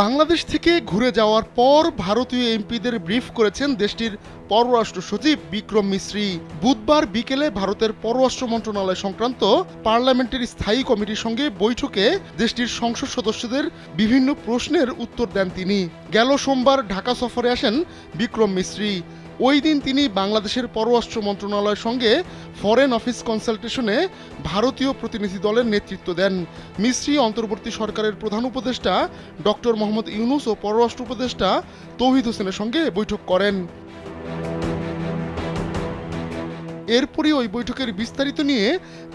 বাংলাদেশ থেকে ঘুরে যাওয়ার পর ভারতীয় এমপিদের ব্রিফ করেছেন দেশটির পররাষ্ট্র সচিব বিক্রম মিশ্রি। বুধবার বিকেলে ভারতের পররাষ্ট্র মন্ত্রণালয় সংক্রান্ত পার্লামেন্টের স্থায়ী কমিটির সঙ্গে বৈঠকে দেশটির সংসদ সদস্যদের বিভিন্ন প্রশ্নের উত্তর দেন তিনি। গেল সোমবার ঢাকা সফরে আসেন বিক্রম মিশ্রি। ওই দিন তিনি বাংলাদেশের পররাষ্ট্র মন্ত্রণালয়ের সঙ্গে ফরেন অফিস কনসালটেশনে ভারতীয় প্রতিনিধি দলের নেতৃত্ব দেন। মিশ্রি অন্তর্বর্তী সরকারের প্রধান উপদেষ্টা ডক্টর মোহাম্মদ ইউনুস ও পররাষ্ট্র উপদেষ্টা তৌহিদ হোসেনের সঙ্গে বৈঠক করেন। এরপরই ওই বৈঠকের বিস্তারিত নিয়ে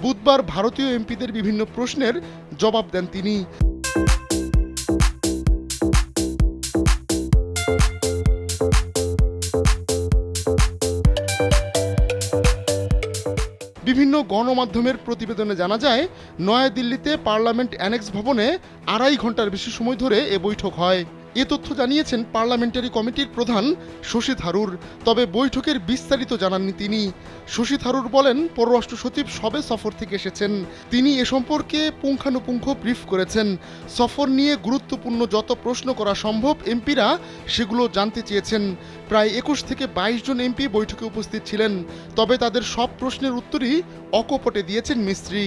বুধবার ভারতীয় এমপিদের বিভিন্ন প্রশ্নের জবাব দেন তিনি। বিভিন্ন গণমাধ্যমের প্রতিবেদনে জানা যায়, নয়াদিল্লিতে পার্লামেন্ট অ্যানেক্স ভবনে 2.5 ঘন্টার বেশি সময় ধরে এ বৈঠক হয়। এ তথ্য জানিয়েছেন পার্লামেন্টারি কমিটির প্রধান শশী থারুর। তবে বৈঠকের বিস্তারিত জানাননি তিনি। শশী থারুর বলেন, পররাষ্ট্র সচিব সবে সফর থেকে এসেছেন। তিনি এ সম্পর্কে পুঙ্খানুপুঙ্খ ব্রিফ করেছেন। সফর নিয়ে গুরুত্বপূর্ণ যত প্রশ্ন করা সম্ভব এমপিরা সেগুলো জানতে চেয়েছেন। প্রায় 21 থেকে 22 জন এমপি বৈঠকে উপস্থিত ছিলেন। তবে তাদের সব প্রশ্নের উত্তরই অকপটে দিয়েছেন মিস্ত্রি।